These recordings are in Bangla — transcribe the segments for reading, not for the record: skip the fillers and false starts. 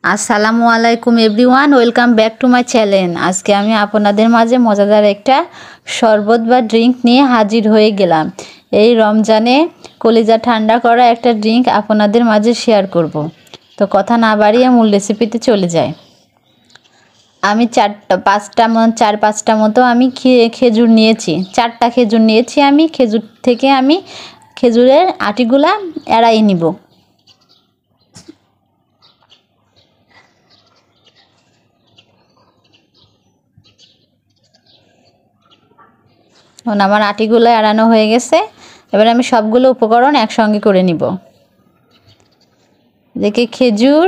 আসসালামু আলাইকুম everyone, welcome back to my channel. আজকে আমি আপনাদের মাঝে মজাদার একটা শরবত বা ড্রিঙ্ক নিয়ে হাজির হয়ে গেলাম। এই রমজানে কলিজা ঠান্ডা করা একটা ড্রিঙ্ক আপনাদের মাঝে শেয়ার করব। তো কথা না বাড়িয়ে মূল রেসিপিতে চলে যায়। আমি চার পাঁচটা মতো আমি খেজুর নিয়েছি। 4টা খেজুর নিয়েছি। আমি খেজুর থেকে আমি খেজুরের আটিগুলা এড়াই নিব। এখন আমার আটিগুলো এড়ানো হয়ে গেছে। এবার আমি সবগুলো উপকরণ একসঙ্গে করে নিব। দেখে খেজুর,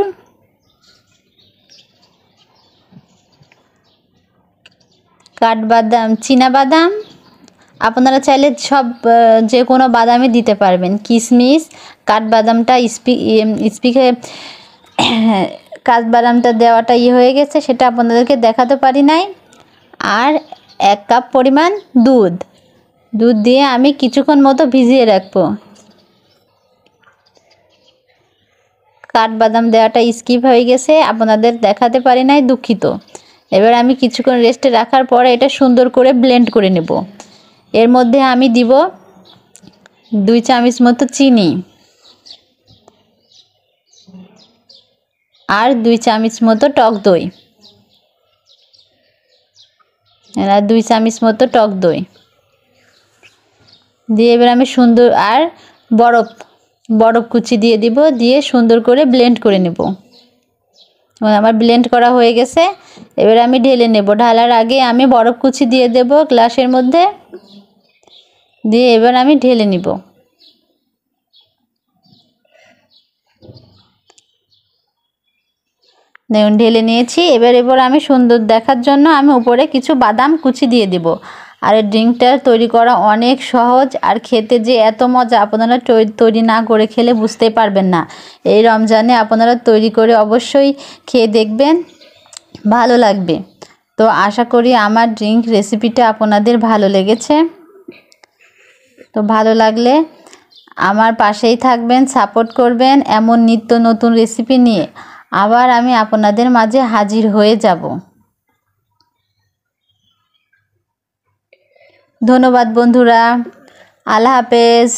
কাঠবাদাম, চীনাবাদাম, আপনারা চাইলে সব যে কোনো বাদামই দিতে পারবেন। কিশমিশ, কাঠবাদামটা কাঠবাদামটা দেওয়াটা হয়ে গেছে, সেটা আপনাদেরকে দেখাতে পারি নাই। আর 1 কাপ পরিমাণ দুধ দিয়ে আমি কিছুক্ষণ মতো ভিজিয়ে রাখবো। কাঠবাদাম দেওয়াটা স্কিপ হয়ে গেছে, আপনাদের দেখাতে পারি নাই, দুঃখিত। এবার আমি কিছুক্ষণ রেস্টে রাখার পরে এটা সুন্দর করে ব্লেন্ড করে নেব। এর মধ্যে আমি দিব 2 চামচ মতো চিনি আর 2 চামচ মতো টক দই। 2 চামচ মতো টক দই দিয়ে এবার আমি সুন্দর আর বরফ কুচি দিয়ে দিব, দিয়ে সুন্দর করে ব্লেন্ড করে নেব। আমার ব্লেন্ড করা হয়ে গেছে। এবার আমি ঢেলে নেব। ঢালার আগে আমি বরফ কুচি দিয়ে দেব গ্লাসের মধ্যে, দিয়ে এবার আমি ঢেলে নিব। দেখুন ঢেলে নিয়েছি। এবার আমি সুন্দর দেখার জন্য আমি উপরে কিছু বাদাম কুচি দিয়ে দেব। আর এই ড্রিঙ্কটা তৈরি করা অনেক সহজ, আর খেতে যে এত মজা, আপনারা তৈরি না করে খেলে বুঝতেই পারবেন না। এই রমজানে আপনারা তৈরি করে অবশ্যই খেয়ে দেখবেন, ভালো লাগবে। তো আশা করি আমার ড্রিঙ্ক রেসিপিটা আপনাদের ভালো লেগেছে। তো ভালো লাগলে আমার পাশেই থাকবেন, সাপোর্ট করবেন। এমন নিত্য নতুন রেসিপি নিয়ে আবার আমি আপনাদের মাঝে হাজির হয়ে যাব। ধন্যবাদ বন্ধুরা, আল্লাহ হাফেজ।